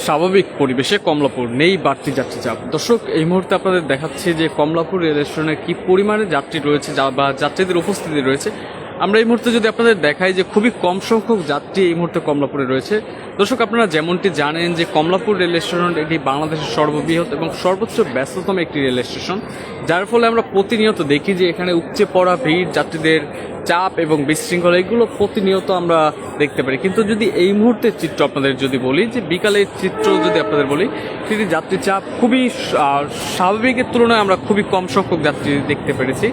স্বাভাবিক পরিবেশে কমলাপুর নেই বাড়তি যাত্রী চাপ। দর্শক, এই মুহূর্তে আপনাদের দেখাচ্ছি যে কমলাপুর রেল স্টেশনে কী পরিমাণে যাত্রী রয়েছে বা যাত্রীদের উপস্থিতি রয়েছে। আমরা এই মুহূর্তে যদি আপনাদের দেখাই যে খুবই কম সংখ্যক যাত্রী এই মুহূর্তে কমলাপুরে রয়েছে। দর্শক, আপনারা যেমনটি জানেন যে কমলাপুর রেল স্টেশন এটি বাংলাদেশের সর্ববৃহৎ এবং সর্বোচ্চ ব্যস্ততম একটি রেল স্টেশন, যার ফলে আমরা প্রতিনিয়ত দেখি যে এখানে উপচে পড়া ভিড়, যাত্রীদের চাপ এবং বিশৃঙ্খলা এগুলো প্রতিনিয়ত আমরা দেখতে পারি। কিন্তু যদি এই মুহূর্তের চিত্র আপনাদের যদি বলি, যে বিকালের চিত্র যদি আপনাদের বলি, সেটি যাত্রী চাপ খুবই স্বাভাবিকের তুলনায় আমরা খুবই কম সংখ্যক যাত্রী দেখতে পেরেছি।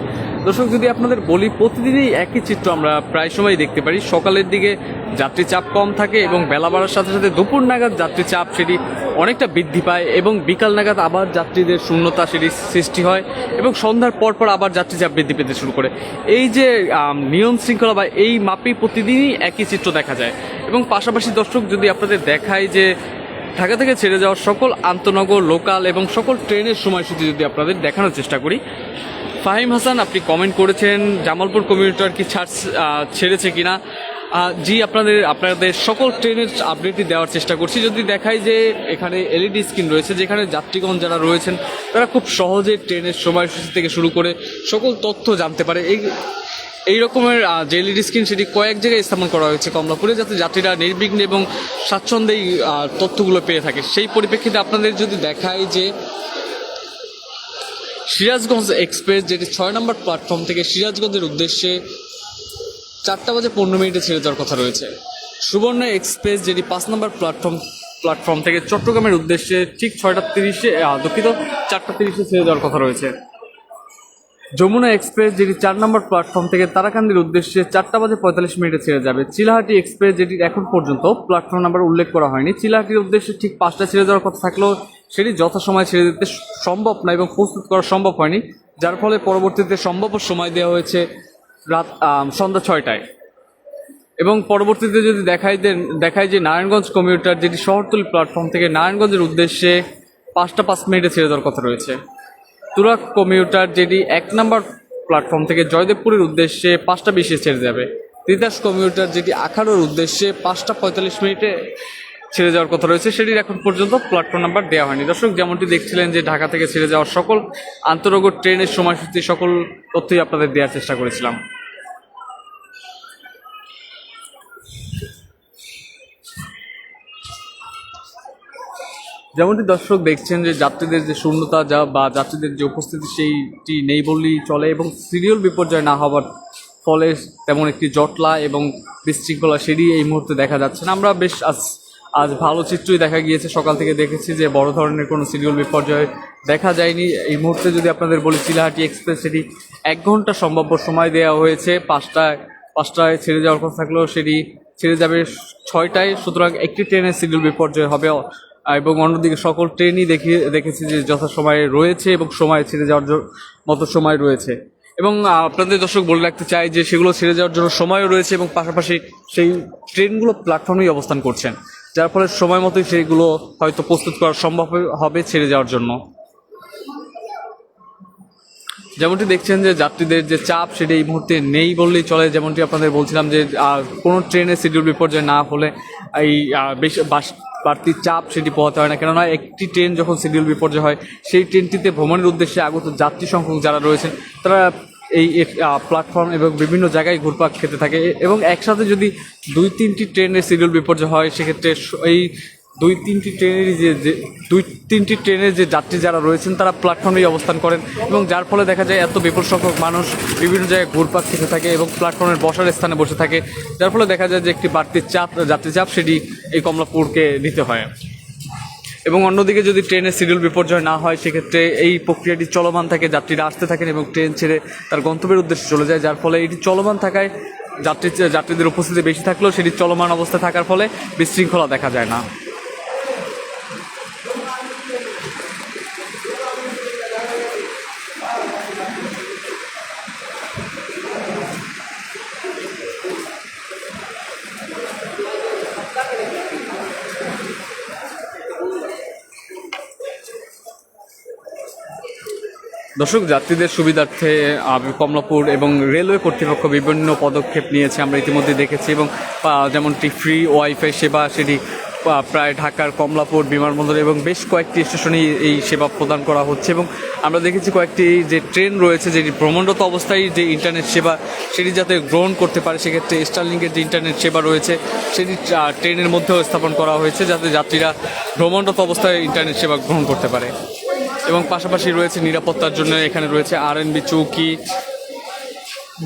দর্শক, যদি আপনাদের বলি, প্রতিদিনই একই চিত্র আমরা প্রায় সময় দেখতে পারি। সকালের দিকে যাত্রী চাপ কম থাকে এবং বেলা বাড়ার সাথে সাথে দুপুর নাগাদ যাত্রী চাপ সেটি অনেকটা বৃদ্ধি পায় এবং বিকাল নাগাদ আবার যাত্রীদের শূন্যতা সেটি সৃষ্টি হয় এবং সন্ধ্যার পর পর আবার যাত্রী চাপ বৃদ্ধি পেতে শুরু করে। এই যে নিয়ম শৃঙ্খলা বা এই মাপেই প্রতিদিনই একই চিত্র দেখা যায়। এবং পাশাপাশি দর্শক, যদি আপনাদের দেখায় যে ঢাকা থেকে ছেড়ে যাওয়ার সকল আন্তনগর, লোকাল এবং সকল ট্রেনের সময়সূচি যদি আপনাদের দেখানোর চেষ্টা করি। ফাহিম হাসান, আপনি কমেন্ট করেছেন জামালপুর কমিউটার কি ছেড়েছে কিনা। জি, আপনাদের সকল ট্রেনের আপডেটই দেওয়ার চেষ্টা করছি। যদি দেখাই যে এখানে এলইডি স্ক্রিন রয়েছে, যেখানে যাত্রীগণ যারা রয়েছেন তারা খুব সহজে ট্রেনের সময়সূচি থেকে শুরু করে সকল তথ্য জানতে পারে। এই রকমের যে এলইডি স্ক্রিন সেটি কয়েক জায়গায় স্থাপন করা হয়েছে কমলাপুরে, যাতে যাত্রীরা নির্বিঘ্নে এবং স্বাচ্ছন্দ্যেই তথ্যগুলো পেয়ে থাকে। সেই পরিপ্রেক্ষিতে আপনাদের যদি দেখাই যে সিরাজগঞ্জ এক্সপ্রেস, যেটি 6 নম্বর প্ল্যাটফর্ম থেকে সিরাজগঞ্জের উদ্দেশ্যে 4:15 ছেড়ে যাওয়ার কথা রয়েছে। সুবর্ণ এক্সপ্রেস, যেটি 5 নম্বর প্ল্যাটফর্ম থেকে চট্টগ্রামের উদ্দেশ্যে ঠিক 4:30 ছেড়ে যাওয়ার কথা রয়েছে। যমুনা এক্সপ্রেস, যেটি 4 নম্বর প্ল্যাটফর্ম থেকে তারাকান্দির উদ্দেশ্যে 4:45 ছেড়ে যাবে। চিলাহাটি এক্সপ্রেস, যেটি এখন পর্যন্ত প্ল্যাটফর্ম নাম্বার উল্লেখ করা হয়নি, চিলাহাটির উদ্দেশ্যে ঠিক 5টা ছেড়ে যাওয়ার কথা থাকলেও সেটি যথাসময়ে ছেড়ে দিতে সম্ভব না এবং প্রস্তুত করা সম্ভব হয়নি, যার ফলে পরবর্তীতে সম্ভাব্য সময় দেওয়া হয়েছে সন্ধ্যা 6টায়। এবং পরবর্তীতে যদি দেখায় যে নারায়ণগঞ্জ কমিউটার, যেটি শহরতলি প্ল্যাটফর্ম থেকে নারায়ণগঞ্জের উদ্দেশ্যে 5:05 ছেড়ে যাওয়ার কথা রয়েছে। তুরাগ কমিউটার, যেটি 1 নম্বর প্ল্যাটফর্ম থেকে জয়দেবপুরের উদ্দেশ্যে 5:20 ছেড়ে যাবে। তিতাস কমিউটার, যেটি আখাউড়ার উদ্দেশ্যে 5:45 ছেড়ে যাওয়ার কথা রয়েছে, সেটির এখন পর্যন্ত প্ল্যাটফর্ম নাম্বার দেওয়া হয়নি। দর্শক, যেমনটি দেখছিলেন যে ঢাকা থেকে ছেড়ে যাওয়ার সকল আন্তনগর ট্রেনের সময়সূচি সকল তথ্যই আপনাদের দেওয়ার চেষ্টা করেছিলাম। যেমনটি দর্শক দেখছেন যে যাত্রীদের যে শূন্যতা বা যাত্রীদের যে উপস্থিতি সেইটি নেই বললেই চলে এবং সিরিয়াল বিপর্যয় না হওয়ার ফলে তেমন একটি জটলা এবং বিশৃঙ্খলা সেটি এই মুহূর্তে দেখা যাচ্ছে না। আমরা বেশ আজ ভালো চিত্রই দেখা গিয়েছে। সকাল থেকে দেখেছি যে বড় ধরনের কোনো সিরিয়াল বিপর্যয় দেখা যায়নি। এই মুহূর্তে যদি আপনাদের বলি, চিলাহাটি এক্সপ্রেস, সেটি 1 ঘন্টা সম্ভাব্য সময় দেওয়া হয়েছে। 5টায় ছেড়ে যাওয়ার কথা থাকলেও সেটি ছেড়ে যাবে 6টায়। সুতরাং একটি ট্রেনের সিরিয়াল বিপর্যয় হবে এবং অন্যদিকে সকল ট্রেনই দেখেছি যে যথাসময়ে রয়েছে এবং সময় ছেড়ে যাওয়ার মতো সময় রয়েছে। এবং আপনাদের দর্শক বলে রাখতে চাই যে সেগুলো ছেড়ে যাওয়ার জন্য সময়ও রয়েছে এবং পাশাপাশি সেই ট্রেনগুলো প্ল্যাটফর্মেই অবস্থান করছেন, যার ফলে সময় মতোই সেগুলো হয়তো প্রস্তুত করা সম্ভব হবে ছেড়ে যাওয়ার জন্য। যেমনটি দেখছেন যে যাত্রীদের যে চাপ সেটি এই মুহূর্তে নেই বললেই চলে। যেমনটি আপনাদের বলছিলাম যে কোনো ট্রেনের শিডিউল বিপর্যয় না হলে এই বাড়তি চাপ সেটি পোহাতে হয় না, কেননা একটি ট্রেন যখন শিডিউল বিপর্যয় হয় সেই ট্রেনটিতে ভ্রমণের উদ্দেশ্যে আগত যাত্রী সংখ্যক যারা রয়েছেন তারা এই প্ল্যাটফর্ম এবং বিভিন্ন জায়গায় ঘুরপাক খেতে থাকে এবং একসাথে যদি 2-3টি ট্রেনের শিডিউল বিপর্যয় হয়, সেক্ষেত্রে এই 2-3টি ট্রেনের যে যাত্রী যারা রয়েছেন তারা প্ল্যাটফর্মেই অবস্থান করেন এবং যার ফলে দেখা যায় এত বিপুল সংখ্যক মানুষ বিভিন্ন জায়গায় ঘুরপাক খেতে থাকে এবং প্ল্যাটফর্মের বসার স্থানে বসে থাকে, যার ফলে দেখা যায় যে একটি বাড়তি যাত্রী চাপ সেটি এই কমলাপুরকে নিতে হয়। এবং অন্যদিকে যদি ট্রেনের শিডিউল বিপর্যয় না হয়, সেক্ষেত্রে এই প্রক্রিয়াটি চলমান থাকে, যাত্রীরা আসতে থাকেন এবং ট্রেন ছেড়ে তার গন্তব্যের উদ্দেশ্যে চলে যায়, যার ফলে এটি চলমান থাকায় যাত্রীদের উপস্থিতি বেশি থাকলেও সেটি চলমান অবস্থায় থাকার ফলে বিশৃঙ্খলা দেখা যায় না। দর্শক, যাত্রীদের সুবিধার্থে কমলাপুর এবং রেলওয়ে কর্তৃপক্ষ বিভিন্ন পদক্ষেপ নিয়েছে, আমরা ইতিমধ্যে দেখেছি। এবং যেমনটি ফ্রি ওয়াইফাই সেবা সেটি প্রায় ঢাকার কমলাপুর বিমানবন্দর এবং বেশ কয়েকটি স্টেশনেই এই সেবা প্রদান করা হচ্ছে। এবং আমরা দেখেছি কয়েকটি যে ট্রেন রয়েছে যেটি ভ্রমণরত অবস্থায় যে ইন্টারনেট সেবা সেটি যাতে গ্রহণ করতে পারে, সেক্ষেত্রে স্টারলিংকের যে ইন্টারনেট সেবা রয়েছে সেটি ট্রেনের মধ্যেও স্থাপন করা হয়েছে যাতে যাত্রীরা ভ্রমণরত অবস্থায় ইন্টারনেট সেবা গ্রহণ করতে পারে। এবং পাশাপাশি রয়েছে নিরাপত্তার জন্য এখানে রয়েছে আরএনবি চৌকি,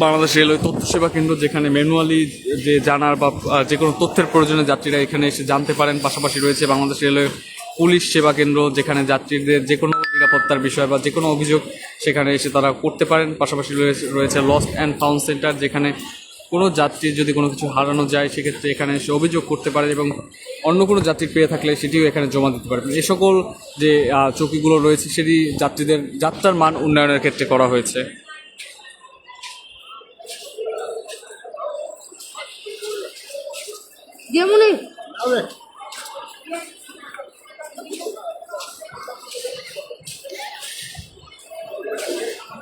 বাংলাদেশ রেলওয়ে তথ্য সেবা কেন্দ্র যেখানে ম্যানুয়ালি যে জানার বা যে কোনো তথ্যের প্রয়োজনে যাত্রীরা এখানে এসে জানতে পারেন। পাশাপাশি রয়েছে বাংলাদেশ রেলওয়ে পুলিশ সেবা কেন্দ্র যেখানে যাত্রীদের যে কোনো নিরাপত্তার বিষয় বা যে কোনো অভিযোগ সেখানে এসে তারা করতে পারেন। পাশাপাশি রয়েছে লস্ট অ্যান্ড ফাউন্ড সেন্টার যেখানে কোনো যাত্রীর যদি কোনো কিছু হারানো যায় সেক্ষেত্রে এখানে এসে অভিযোগ করতে পারে এবং অন্য কোনো যাত্রী পেয়ে থাকলে সেটিও এখানে জমা দিতে পারবেন। এ সকল যে চৌকিগুলো রয়েছে সেটি যাত্রীদের যাত্রার মান উন্নয়নের ক্ষেত্রে করা হয়েছে।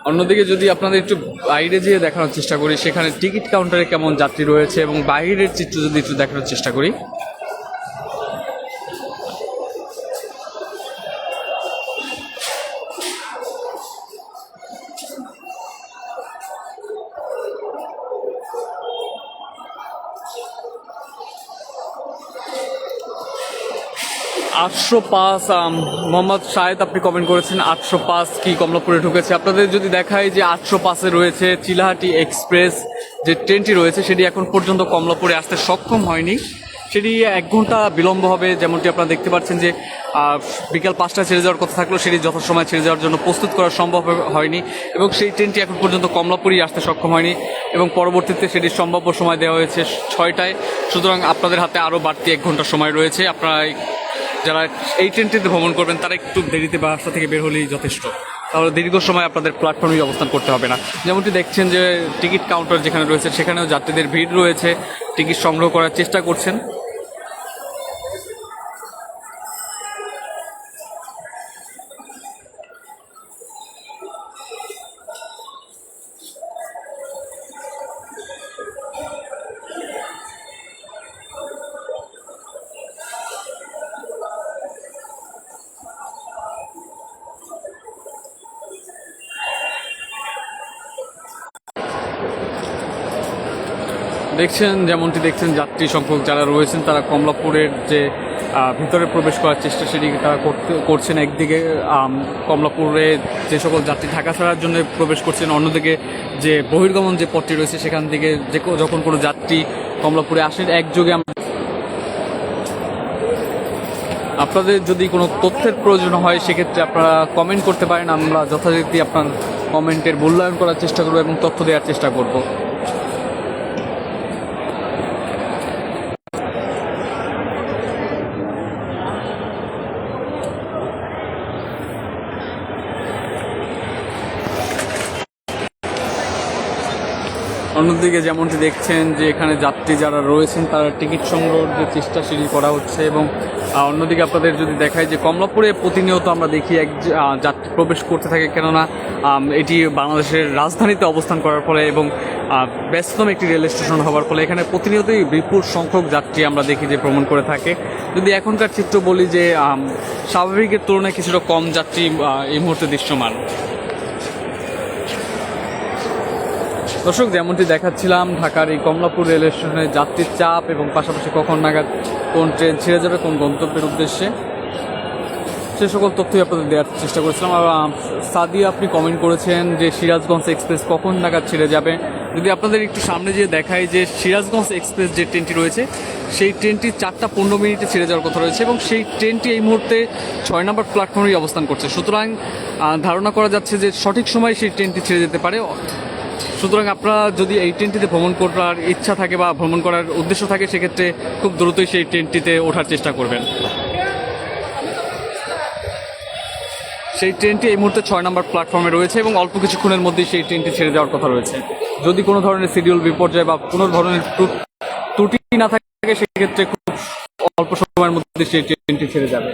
অন্যদিকে যদি আপনাদের একটু বাইরে যেয়ে দেখানোর চেষ্টা করি সেখানে টিকিট কাউন্টারে কেমন যাত্রী রয়েছে এবং বাইরের চিত্র যদি একটু দেখানোর চেষ্টা করি, আটশো পাঁচ মোহাম্মদ শাহেদ আপনি কমেন্ট করেছেন 805 কি কমলাপুরে ঢুকেছে। আপনাদের যদি দেখায় যে 805-এ রয়েছে চিলাহাটি এক্সপ্রেস যে ট্রেনটি রয়েছে সেটি এখন পর্যন্ত কমলাপুরে আসতে সক্ষম হয়নি, সেটি 1 ঘন্টা বিলম্ব হবে। যেমনটি আপনারা দেখতে পাচ্ছেন যে বিকাল 5টায় ছেড়ে যাওয়ার কথা থাকলেও সেটি যথাসময়ে ছেড়ে যাওয়ার জন্য প্রস্তুত করা সম্ভব হয়নি এবং সেই ট্রেনটি এখন পর্যন্ত কমলাপুরেই আসতে সক্ষম হয়নি এবং পরবর্তীতে সেটির সম্ভাব্য সময় দেওয়া হয়েছে 6টায়। সুতরাং আপনাদের হাতে আরও বাড়তি 1 ঘন্টা সময় রয়েছে। আপনারা যারা এই ট্রেনটিতে ভ্রমণ করবেন তারা একটু দেরিতে বাসা থেকে বের হলেই যথেষ্ট, তাহলে দীর্ঘ সময় আপনাদের প্ল্যাটফর্মে অবস্থান করতে হবে না। যেমনটি দেখছেন যে টিকিট কাউন্টার যেখানে রয়েছে সেখানেও যাত্রীদের ভিড় রয়েছে, টিকিট সংগ্রহ করার চেষ্টা করছেন। যেমনটি দেখছেন যাত্রী সংখ্যক যারা রয়েছেন তারা কমলাপুরের যে ভিতরে প্রবেশ করার চেষ্টা সেটি তারা করছেন। একদিকে কমলাপুরে যে সকল যাত্রী ঢাকা ছাড়ার জন্য প্রবেশ করছেন, অন্যদিকে যে বহির্গমন যে পথটি রয়েছে সেখান থেকে যখন কোনো যাত্রী কমলাপুরে আসেন একযোগে আপনাদের যদি কোনো তথ্যের প্রয়োজন হয় সেক্ষেত্রে আপনারা কমেন্ট করতে পারেন, আমরা যথারীতি আপনার কমেন্টের মূল্যায়ন করার চেষ্টা করব এবং তথ্য দেওয়ার চেষ্টা করব। অন্যদিকে যেমনটি দেখছেন যে এখানে যাত্রী যারা রয়েছেন তারা টিকিট সংগ্রহের যে চেষ্টা সেটি করা হচ্ছে এবং অন্যদিকে আপনাদের যদি দেখায় যে কমলাপুরে প্রতিনিয়ত আমরা দেখি যাত্রী প্রবেশ করতে থাকে, কেননা এটি বাংলাদেশের রাজধানীতে অবস্থান করার ফলে এবং ব্যস্ততম একটি রেল স্টেশন হওয়ার ফলে এখানে প্রতিনিয়তই বিপুল সংখ্যক যাত্রী আমরা দেখি যে ভ্রমণ করে থাকে। যদি এখনকার চিত্র বলি যে স্বাভাবিকের তুলনায় কিছুটা কম যাত্রী এই মুহূর্তে দৃশ্যমান। দর্শক যেমনটি দেখাচ্ছিলাম ঢাকার এই কমলাপুর রেল স্টেশনে যাত্রীর চাপ এবং পাশাপাশি কখন নাগাদ কোন ট্রেন ছেড়ে যাবে কোন গন্তব্যের উদ্দেশ্যে সে সকল তথ্যই আপনাদের দেওয়ার চেষ্টা করেছিলাম। আর সাদিয়া আপনি কমেন্ট করেছেন যে সিরাজগঞ্জ এক্সপ্রেস কখন নাগাদ ছেড়ে যাবে। যদি আপনাদের একটু সামনে যেয়ে দেখায় যে সিরাজগঞ্জ এক্সপ্রেস যে ট্রেনটি রয়েছে সেই ট্রেনটি 4টা 15 মিনিটে ছেড়ে যাওয়ার কথা রয়েছে এবং সেই ট্রেনটি এই মুহূর্তে 6 নম্বর প্ল্যাটফর্মেই অবস্থান করছে। সুতরাং ধারণা করা যাচ্ছে যে সঠিক সময় সেই ট্রেনটি ছেড়ে যেতে পারে। সুতরাং আপনারা যদি এই ট্রেনটিতে ভ্রমণ করার ইচ্ছা থাকে বা ভ্রমণ করার উদ্দেশ্য থাকে সেক্ষেত্রে খুব দ্রুতই সেই ট্রেনটিতে ওঠার চেষ্টা করবেন। সেই ট্রেনটি এই মুহূর্তে 6 নম্বর প্ল্যাটফর্মে রয়েছে এবং অল্প কিছুক্ষণের মধ্যেই সেই ট্রেনটি ছেড়ে যাওয়ার কথা রয়েছে। যদি কোনো ধরনের শিডিউল বিপর্যয় বা কোনো ধরনের ত্রুটি না থাকে সেক্ষেত্রে খুব অল্প সময়ের মধ্যে সেই ট্রেনটি ছেড়ে যাবে।